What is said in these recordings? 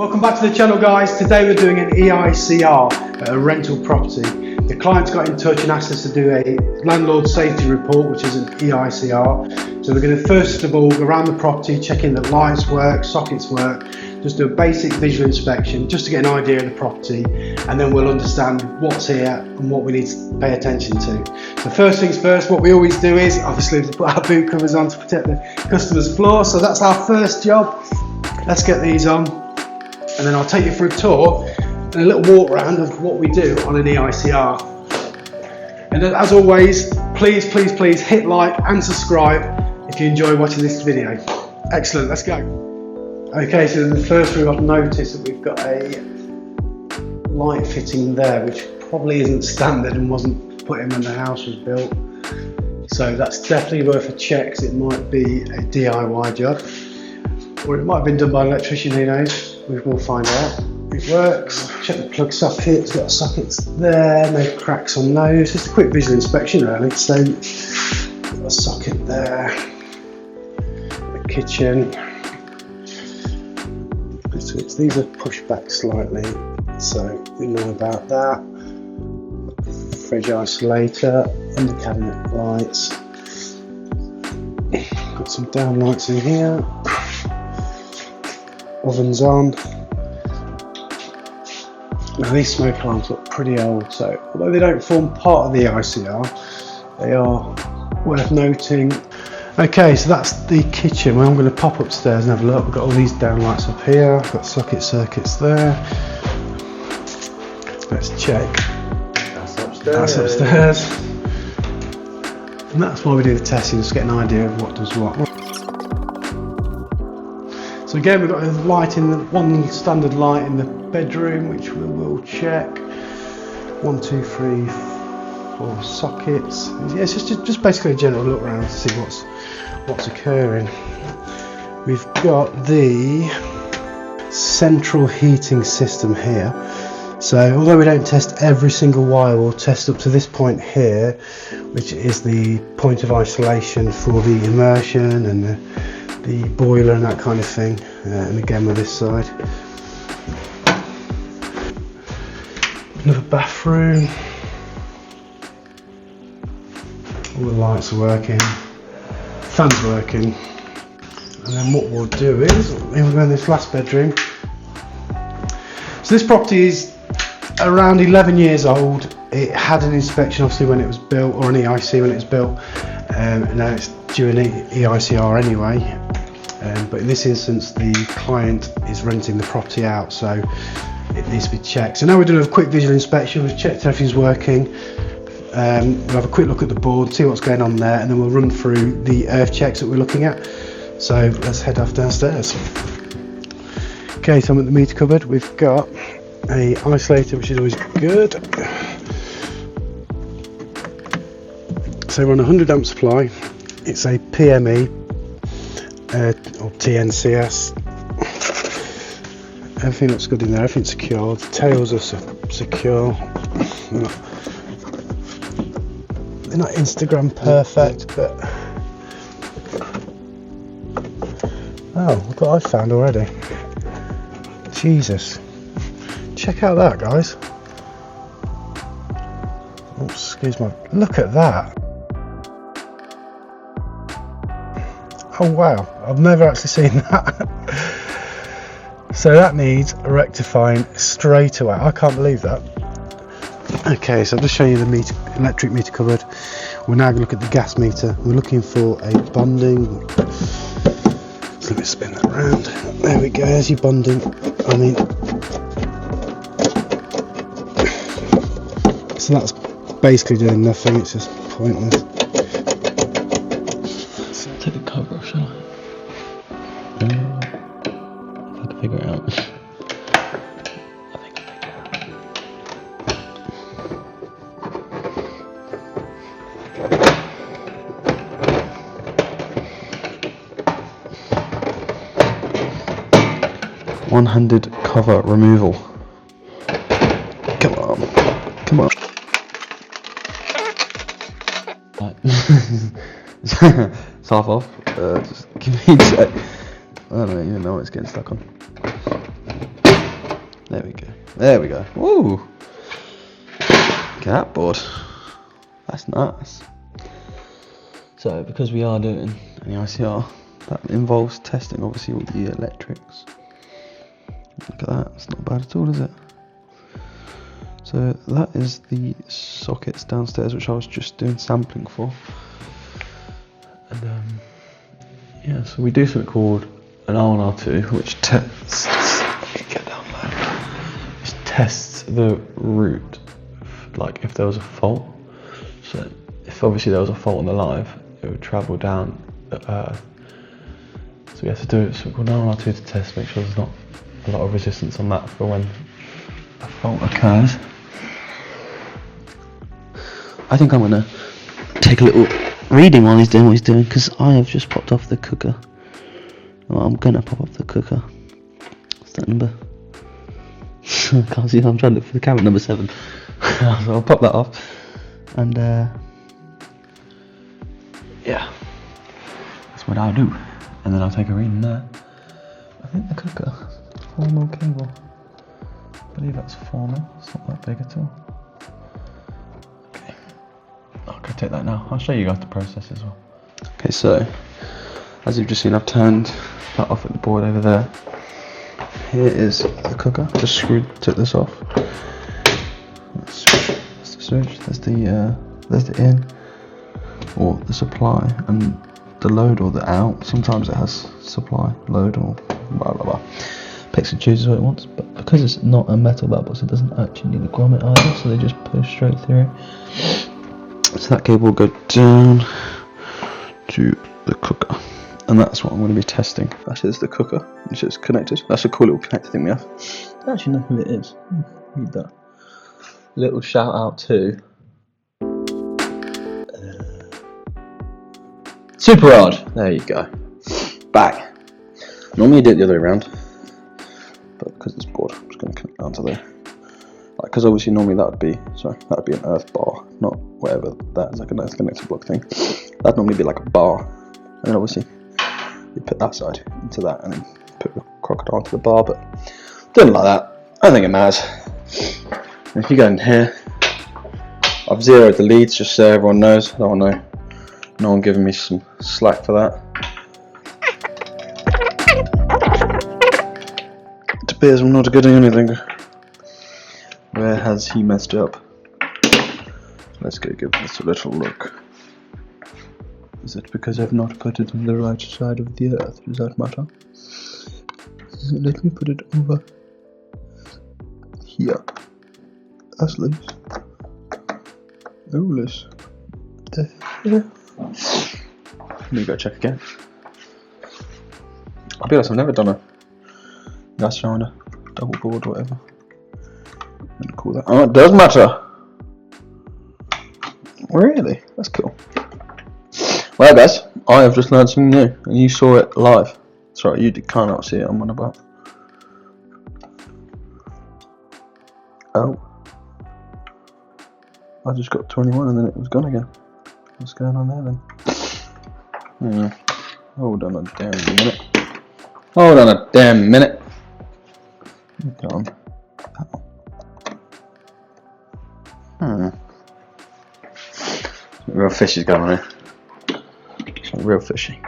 Welcome back to the channel, guys. Today we're doing an EICR, a rental property. The client's got in touch and asked us to do a landlord safety report, which is an EICR. So we're going to first of all go around the property, checking that lights work, sockets work, just do a basic visual inspection just to get an idea of the property, and then we'll understand what's here and what we need to pay attention to. So first things first, what we always do is obviously put our boot covers on to protect the customer's floor. So that's our first job. Let's get these on, and then I'll take you for a tour and a little walk around of what we do on an EICR. And as always, please hit like and subscribe if you enjoy watching this video. Excellent, let's go. Okay, so the first room, I've noticed that we've got a light fitting there, which probably isn't standard and wasn't put in when the house was built. So that's definitely worth a check, because it might be a DIY job. Or it might have been done by an electrician, who knows? We will find out. It works. Check the plug socket, it's got sockets there, no cracks on those. Just a quick visual inspection really. So, got a socket there. The kitchen. These are pushed back slightly, so we know about that. Fridge isolator, under cabinet lights. Got some down lights in here. Oven's on. Now these smoke alarms look pretty old, so although they don't form part of the EICR, they are worth noting. Okay, so that's the kitchen. Well, I'm going to pop upstairs and have a look. We've got all these down lights up here. I've got socket circuits there. Let's check. That's upstairs. That's upstairs. And that's why we do the testing, just to get an idea of what does what. So again, we've got a light in the one standard light in the bedroom, which we will check. 1, 2, 3, 4 sockets. Yeah, it's just basically a general look around to see what's occurring. We've got the central heating system here. So although we don't test every single wire, we'll test up to this point here, which is the point of isolation for the immersion and the boiler and that kind of thing. And again with this side. Another bathroom. All the lights are working, fans working, and then what we'll do is we'll go in this last bedroom. So this property is around 11 years old. It had an inspection obviously when it was built, or an EIC when it was built, and now it's due an EICR anyway. But in this instance, the client is renting the property out, so it needs to be checked. So now we're doing a quick visual inspection. We've checked everything's working. We'll have a quick look at the board, see what's going on there, and then we'll run through the earth checks that we're looking at. So let's head off downstairs. Okay, so I'm at the meter cupboard. We've got a isolator, which is always good. So we're on a 100 amp supply. It's a PME or TNCS. Everything looks good in there. Everything's secure. The tails are secure. They're not Instagram perfect, but oh, look what I've found already. Jesus, check out that, guys. Oh, excuse my, look at that. Oh wow, I've never actually seen that. So that needs rectifying straight away. I can't believe that. Okay, so I'll just show you the electric meter cupboard. We're now going to look at the gas meter. We're looking for a bonding. So let me spin that around. There we go, there's your bonding. I mean, so that's basically doing nothing, it's just pointless. Take the cover off, shall I? If I can figure it out. 100 cover removal. Come on. Come on. It's half off. Just give me a check. I don't even know what it's getting stuck on. There we go. There we go. Woo! Get that board. That's nice. So, because we are doing an EICR, that involves testing obviously all the electrics. Look at that, it's not bad at all, is it? So that is the sockets downstairs, which I was just doing sampling for. And yeah, so we do something called an R1 R2, which tests. Get down there. Which tests the route, like if there was a fault. So if obviously there was a fault on the live, it would travel down the earth. So we have to do something called an R1 R2 to test, make sure there's not a lot of resistance on that for when a fault occurs. I think I'm gonna take a little reading while he's doing what he's doing, because I have just popped off the cooker. Well, I'm gonna pop off the cooker. What's that number? I can't see. I'm trying to look for the camera. Number 7. So I'll pop that off, and yeah, that's what I'll do. And then I'll take a reading there. I think the cooker, 4mm cable. I believe that's 4mm. It's not that big at all. I can take that now. I'll show you guys the process as well. Okay, so as you've just seen, I've turned that off at the board over there. Here is the cooker. Just took this off. That's the switch. There's the in, or the supply, and the load or the out. Sometimes it has supply, load, or blah blah blah. Picks and chooses what it wants, but because it's not a metal belt box, it doesn't actually need a grommet either, so they just push straight through it. So that cable will go down to the cooker, and that's what I'm going to be testing. That is the cooker, which is connected. That's a cool little connector thing we have. I don't actually know who it is. Read that. Little shout out to Super Rod. There you go. Back. Normally you do it the other way around, but because it's bored, I'm just going to connect down to there. Because obviously normally that would be an earth bar, not whatever that is, like an earth connector block thing. That'd normally be like a bar, and then obviously you put that side into that, and then put the crocodile onto the bar. But doing it like that, I don't think it matters. And if you go in here, I've zeroed the leads just so everyone knows. I don't want no one giving me some slack for that. It appears I'm not getting anything. Where has he messed up? Let's go give this a little look. Is it because I've not put it on the right side of the earth? Does that matter? Let me put it over here. That's loose. Oh, loose. There. Let me go check again. I'll be honest, I've never done a gas round a double board or whatever. And call that. Oh, it does matter. Really? That's cool. Well, guys, I have just learned something new, and you saw it live. Sorry, you cannot see it. I'm on about. Oh, I just got 21, and then it was gone again. What's going on there then? Hold on a damn minute. Hold on a damn minute. Come on. Real fishy's going on here. Something real fishy.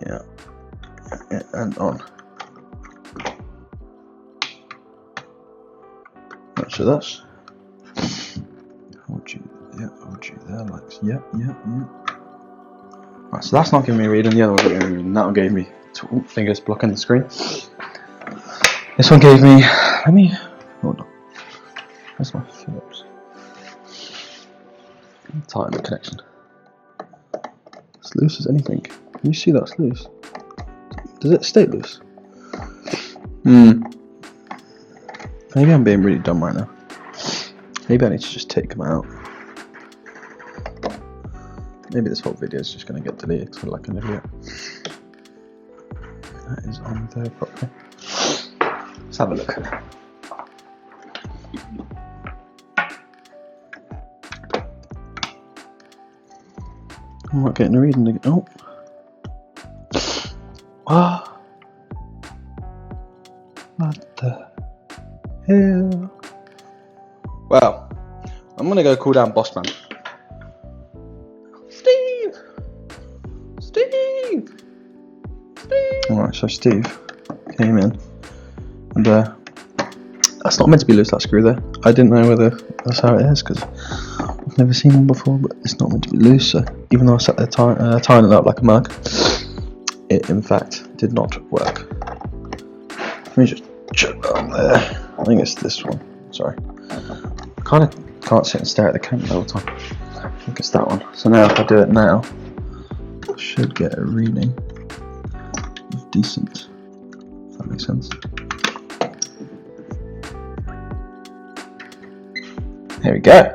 Yeah, and on. So that's. Hold you there, like, yeah. Right, so that's not giving me a reading. The other one gave me a reading. That one gave me fingers blocking the screen. This one gave me. Hold on. Where's my Phillips? Tighten the connection. It's loose as anything. Can you see that's loose? Does it stay loose? Maybe I'm being really dumb right now. Maybe I need to just take them out. Maybe this whole video is just going to get deleted because I'm like an idiot. That is on there properly. Let's have a look. I'm not getting a reading again. Oh. What the hell? Well, I'm gonna go call down boss man. Steve! Alright, so Steve came in, and that's not meant to be loose, that screw there. I didn't know whether that's how it is, because I've never seen one before, but it's not meant to be loose, so even though I sat there tying it up like a mug, it in fact did not work. Let me just check that on there. I think it's this one, sorry. I kind of can't sit and stare at the camera the whole time. I think it's that one. So now if I do it now, I should get a reading of decent, if that makes sense. There we go.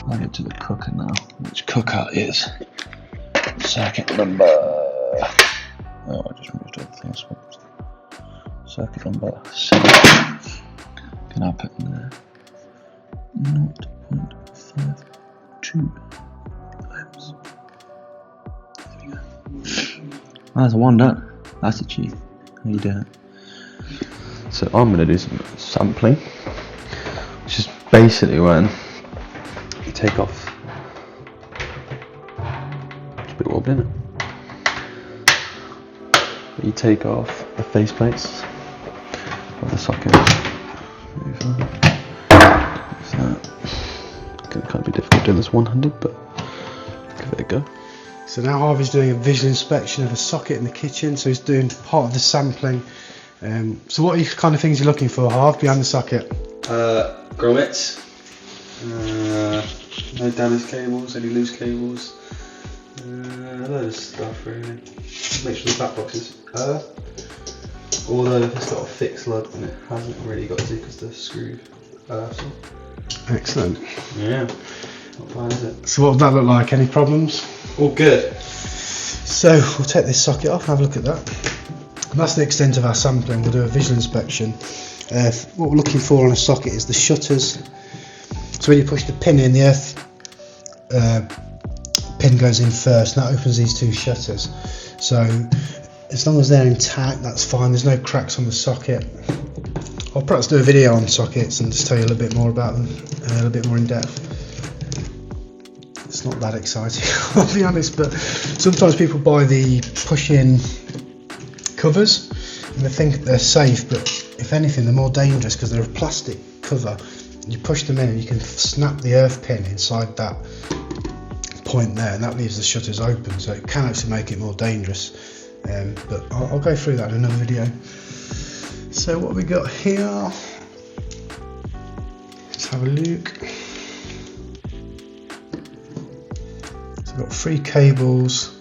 I'll get to the cooker now, which cooker is circuit number. Oh, I just moved everything. Circuit number 7. Can I put in there 0.52 amps? There we go. That's one done. That's a cheat. How you doing? So I'm going to do some sampling, which is basically when you take off. It's a bit wobbly, isn't it? You take off the faceplates of the socket. It can be difficult doing this one-handed, but give it a go. So now Harvey's doing a visual inspection of a socket in the kitchen, so he's doing part of the sampling. So what kind of things are you looking for, Harv, behind the socket? Grommets, no damaged cables, any loose cables, a load of stuff really. Make sure the back box is earth, although it's got a fixed lug and it hasn't really got to because they're screwed earth. Excellent. Yeah, not bad is it? So what would that look like? Any problems? All good. So we'll take this socket off and have a look at that. And that's the extent of our sampling. We'll do a visual inspection. What we're looking for on a socket is the shutters. So when you push the pin in, the earth pin goes in first, and that opens these two shutters. So as long as they're intact, that's fine. There's no cracks on the socket. I'll perhaps do a video on sockets and just tell you a little bit more about them, a little bit more in depth. It's not that exciting, I'll be honest, but sometimes people buy the push-in covers and they think they're safe, but if anything they're more dangerous because they're a plastic cover. You push them in and you can snap the earth pin inside that point there, and that leaves the shutters open, so it can actually make it more dangerous. But I'll go through that in another video. So what we got here, let's have a look. So we've got 3 cables,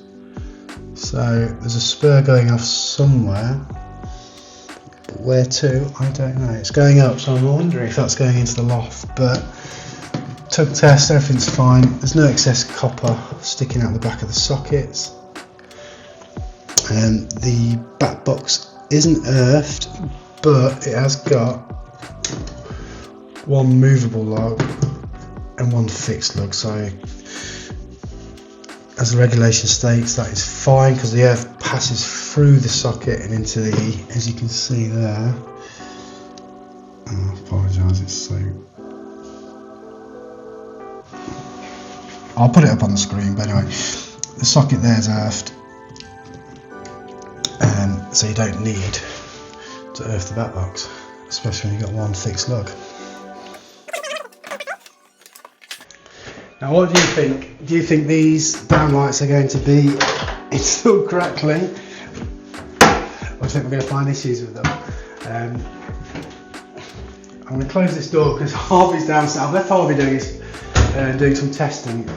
so there's a spur going off somewhere, but where to, I don't know. It's going up, so I'm wondering if that's going into the loft, but tug test, everything's fine. There's no excess copper sticking out the back of the sockets. The back box isn't earthed, but it has got one movable lug and one fixed lug, so as the regulation states, that is fine because the earth passes through the socket and into the, as you can see there, I apologise, it's so, I'll put it up on the screen, but anyway, the socket there is earthed, so you don't need to earth the back box, especially when you've got one fixed lug. Now what do you think? Do you think these downlights are going to be installed correctly? Or do you think we're going to find issues with them? I'm going to close this door because Harvey's downstairs. I've left Harvey doing some testing.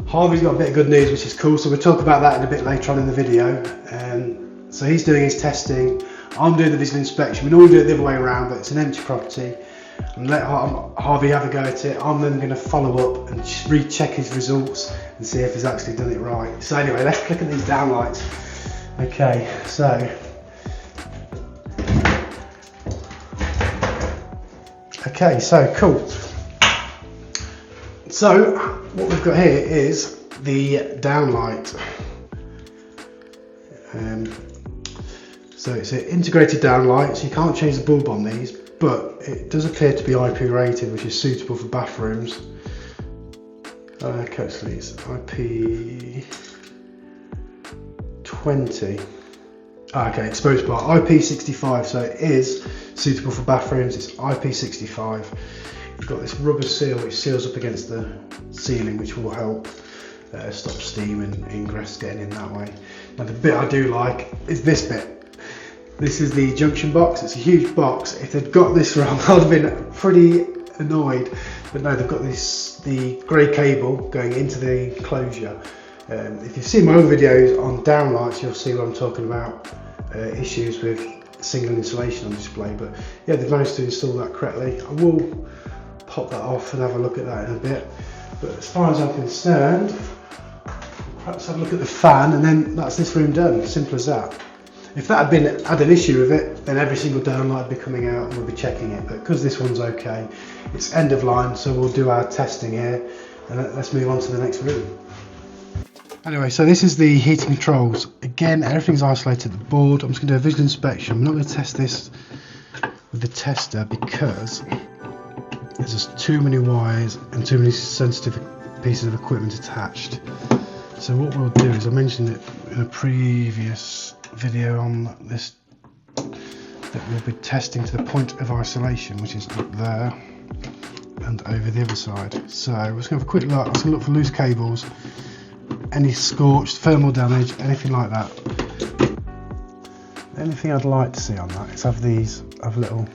Harvey's got a bit of good news, which is cool, so we'll talk about that in a bit later on in the video. So he's doing his testing, I'm doing the visual inspection. We normally do it the other way around, but it's an empty property. And let Harvey have a go at it. I'm then going to follow up and recheck his results and see if he's actually done it right. So anyway, let's click at these downlights. Okay, so cool. So what we've got here is the downlight. So it's an integrated downlight, so you can't change the bulb on these, but it does appear to be IP rated, which is suitable for bathrooms. Okay, so it's IP 20. Okay, exposed bar IP65, so it is suitable for bathrooms. It's IP65. You've got this rubber seal which seals up against the ceiling, which will help stop steam and ingress getting in that way. Now the bit I do like is this bit. This is the junction box. It's a huge box. If they'd got this wrong, I'd have been pretty annoyed. But no, they've got the grey cable going into the enclosure. If you've seen my other videos on downlights, you'll see what I'm talking about. Issues with single insulation on display. But yeah, they've managed to install that correctly. I will pop that off and have a look at that in a bit. But as far as I'm concerned, perhaps have a look at the fan, and then that's this room done. Simple as that. If that had an issue with it, then every single downlight would be coming out and we'll be checking it. But because this one's okay, it's end of line, so we'll do our testing here, and let's move on to the next room. Anyway, so this is the heating controls. Again, everything's isolated at the board. I'm just going to do a visual inspection. I'm not going to test this with the tester because there's just too many wires and too many sensitive pieces of equipment attached. So what we'll do is, I mentioned it in a previous video on this, that we'll be testing to the point of isolation, which is up there and over the other side. So we're just going to have a quick look. I'm just going to look for loose cables, any scorched, thermal damage, anything like that. The only thing I'd like to see on that is have little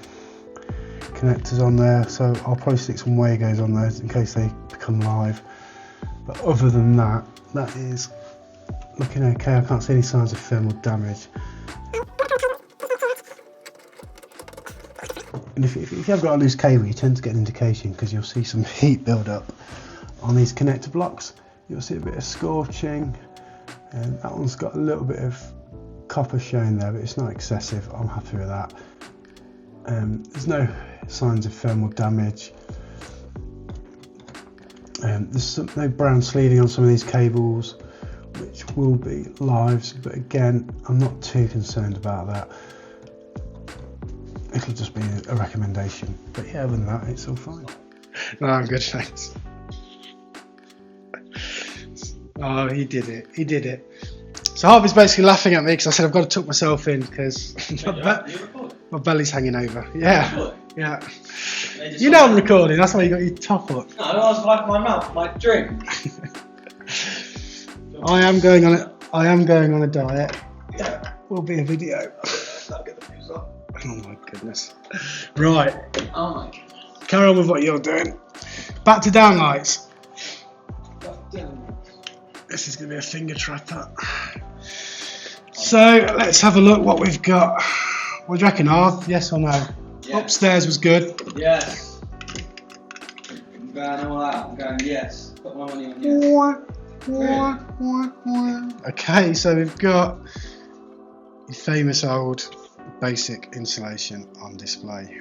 connectors on there, so I'll probably stick some Wagos on there in case they become live. But other than that, that is looking okay. I can't see any signs of thermal damage. And if you have got a loose cable, you tend to get an indication because you'll see some heat build up on these connector blocks. You'll see a bit of scorching, and that one's got a little bit of copper showing there, but it's not excessive. I'm happy with that. There's no signs of thermal damage. There's no brown sleeving on some of these cables, which will be lives, but again, I'm not too concerned about that. It'll just be a recommendation. But yeah, other than that, it's all fine. No, I'm good, thanks. Oh, he did it. So Harvey's basically laughing at me because I said I've got to tuck myself in because my belly's hanging over. Yeah. You know I'm recording, that's why you got your top up. No, I was wiping my mouth, my drink. I am going on a diet. Yeah. Will be a video. I'll get the news up. Oh my goodness. Right. Oh my goodness. Carry on with what you're doing. Back to downlights. This is going to be a finger trapper. So let's have a look what we've got. What do you reckon, Harv? Yes or no? Yeah. Upstairs was good. Yes. I'm going all out. I'm going yes. Put my money on yes. Okay, so we've got the famous old basic insulation on display.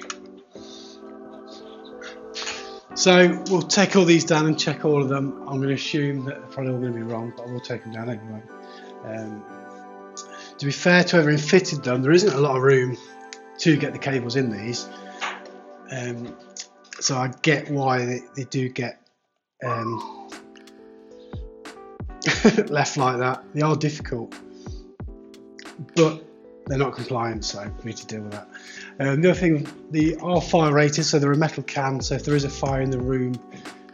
So we'll take all these down and check all of them. I'm going to assume that they're probably all going to be wrong, but we'll take them down anyway. To be fair to whoever fitted them, there isn't a lot of room to get the cables in these. So I get why they do get left like that. They are difficult, but they're not compliant, so we need to deal with that. The other thing, they are fire rated, so they're a metal can, so if there is a fire in the room,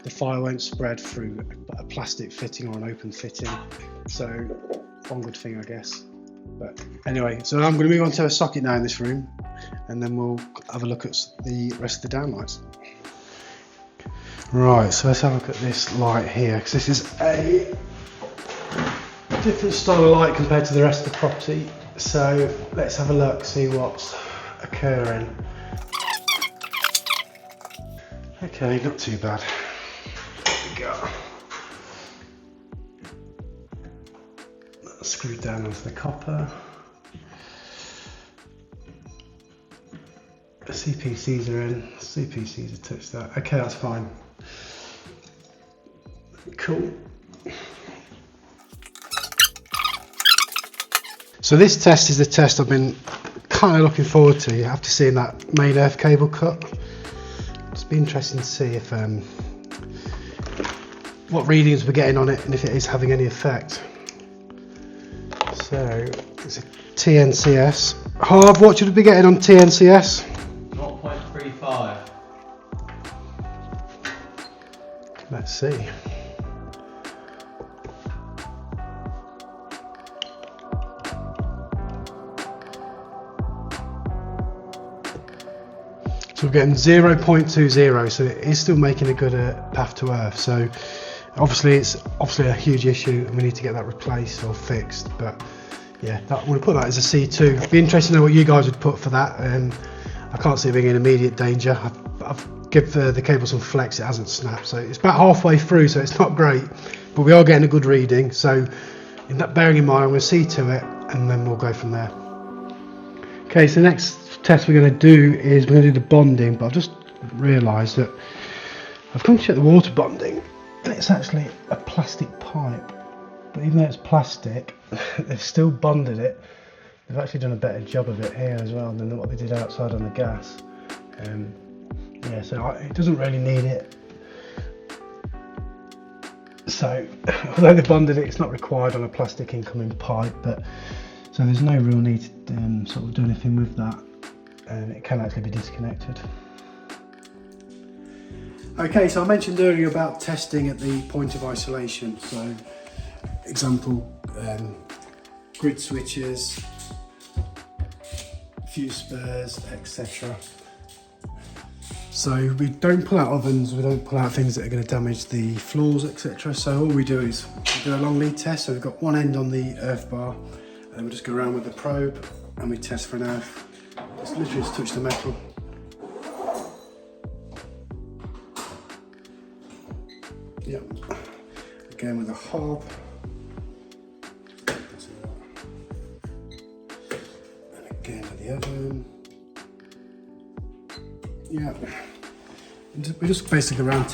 the fire won't spread through a plastic fitting or an open fitting. So one good thing, I guess. But anyway, so I'm going to move on to a socket now in this room, and then we'll have a look at the rest of the downlights. Right, so let's have a look at this light here, because this is a different style of light compared to the rest of the property. So let's have a look, see what's occurring. Okay, not too bad. There we go. That's screwed down onto the copper. The CPCs are in. CPCs have touched that. Okay, that's fine. Cool. So this test is the test I've been kind of looking forward to after seeing that main earth cable cut. It's been interesting to see if what readings we're getting on it and if it is having any effect. So it's a TNCS. Harv, what should we be getting on TNCS? 0.35. Let's see. So we're getting 0.20, so it is still making a good path to earth. So obviously it's a huge issue and we need to get that replaced or fixed, but yeah, I'm going to put that as a C2. It'd be interesting to know what you guys would put for that. I can't see it being in immediate danger. I've given the cable some flex, it hasn't snapped, so it's about halfway through, so it's not great, but we are getting a good reading. So bearing in mind, I'm going to see to it and then we'll go from there. Okay, so the next test we're going to do is we're going to do the bonding, but I've just realised that I've come to check the water bonding and it's actually a plastic pipe, but even though it's plastic they've still bonded it. They've actually done a better job of it here as well than what they did outside on the gas. Yeah, so it doesn't really need it. So although they bonded it, it's not required on a plastic incoming pipe, but so there's no real need to sort of do anything with that. It can actually be disconnected. Okay, so I mentioned earlier about testing at the point of isolation. So, example, grid switches, fuse spurs, etc. So we don't pull out ovens, we don't pull out things that are going to damage the floors, etc. So all we do is we do a long lead test. So we've got one end on the earth bar, and then we just go around with the probe and we test for an earth. Just literally just touch the metal. Yep. Again with a hob. And again with the oven. Yeah. And we're just basically around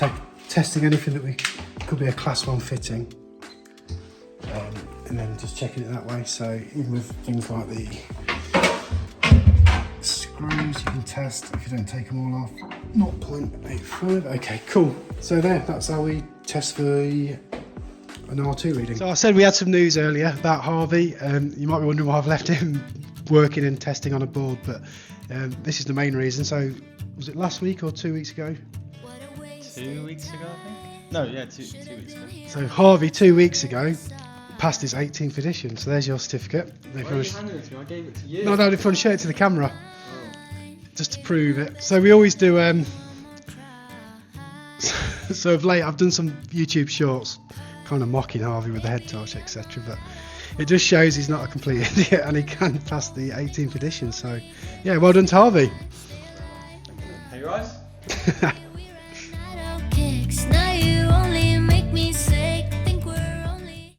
testing anything that could be a class 1 fitting. And then just checking it that way. So even with things like the screws, you can test if you don't take them all off. 0.85. Okay, cool. So that's how we test for an R2 reading. So I said we had some news earlier about Harvey. You might be wondering why I've left him working and testing on a board, but this is the main reason. So was it last week or 2 weeks ago? 2 weeks ago, I think. No, yeah, two weeks ago. So Harvey 2 weeks ago passed his 18th edition. So there's your certificate. Why are you handing it to me? I gave it to you. No, if you want to show it to the camera. Just to prove it. So we always do so of late I've done some YouTube shorts kind of mocking Harvey with the head torch, etc., but it just shows he's not a complete idiot and he can pass the 18th edition. So yeah, well done to Harvey. Hey guys.